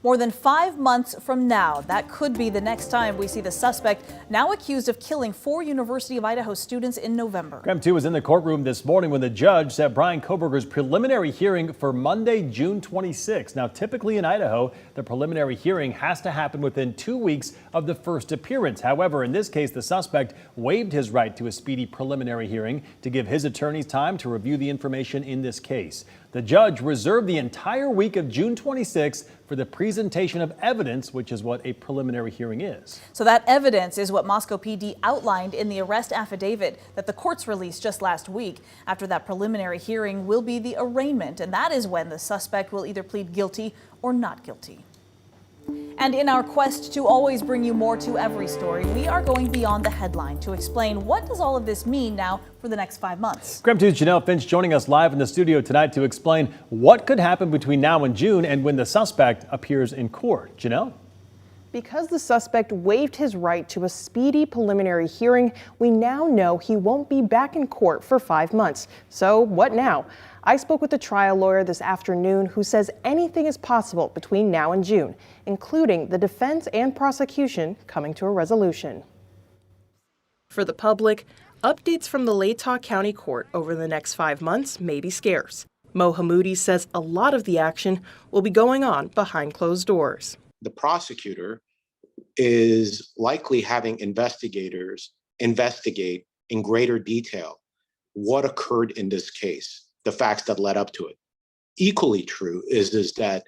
More than 5 months from now, that could be the next time we see the suspect now accused of killing 4 University of Idaho students in November. KREM 2 was in the courtroom this morning when the judge set Brian Koberger's preliminary hearing for Monday, June 26. Now, typically in Idaho, the preliminary hearing has to happen within 2 weeks of the first appearance. However, in this case, the suspect waived his right to a speedy preliminary hearing to give his attorneys time to review the information in this case. The judge reserved the entire week of June 26 for the presentation of evidence, which is what a preliminary hearing is. So that evidence is what Moscow PD outlined in the arrest affidavit that the courts released just last week. After that preliminary hearing will be the arraignment, and that is when the suspect will either plead guilty or not guilty. And in our quest to always bring you more to every story, we are going beyond the headline to explain what does all of this mean now for the next 5 months. KREM 2's Janelle Finch joining us live in the studio tonight to explain what could happen between now and June and when the suspect appears in court. Janelle? Because the suspect waived his right to a speedy preliminary hearing, we now know he won't be back in court for 5 months. So what now? I spoke with a trial lawyer this afternoon who says anything is possible between now and June, including the defense and prosecution coming to a resolution. For the public, updates from the Latah County Court over the next 5 months may be scarce. Mo Hammoudi says a lot of the action will be going on behind closed doors. The prosecutor is likely having investigators investigate in greater detail what occurred in this case, the facts that led up to it. Equally true is that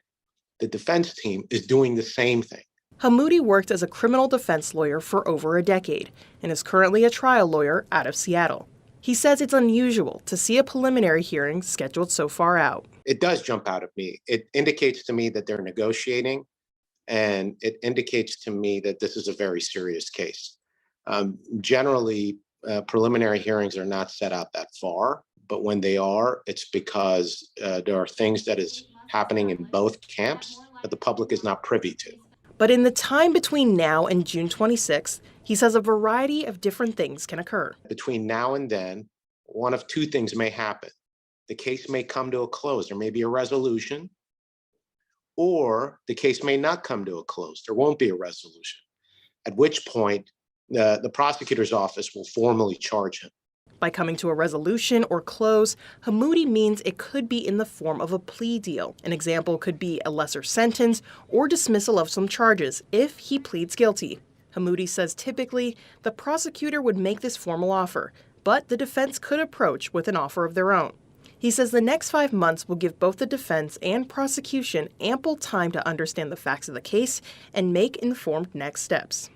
the defense team is doing the same thing. Hammoudi worked as a criminal defense lawyer for over a decade and is currently a trial lawyer out of Seattle. He says it's unusual to see a preliminary hearing scheduled so far out. It does jump out at me. It indicates to me that they're negotiating, and it indicates to me that this is a very serious case. Generally, preliminary hearings are not set out that far, but when they are, it's because there are things that is happening in both camps that the public is not privy to. But in the time between now and June 26th, he says a variety of different things can occur. Between now and then, one of two things may happen. The case may come to a close. There may be a resolution, or the case may not come to a close. There won't be a resolution, at which point the prosecutor's office will formally charge him. By coming to a resolution or close, Hammoudi means it could be in the form of a plea deal. An example could be a lesser sentence or dismissal of some charges if he pleads guilty. Hammoudi says typically the prosecutor would make this formal offer, but the defense could approach with an offer of their own. He says the next 5 months will give both the defense and prosecution ample time to understand the facts of the case and make informed next steps.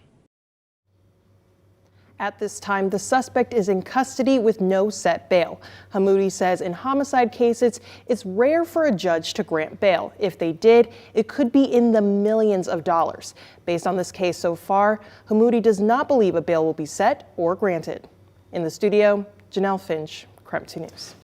At this time, the suspect is in custody with no set bail. Hammoudi says in homicide cases, it's rare for a judge to grant bail. If they did, it could be in the millions of dollars. Based on this case so far, Hammoudi does not believe a bail will be set or granted. In the studio, Janelle Finch, KREM 2 News.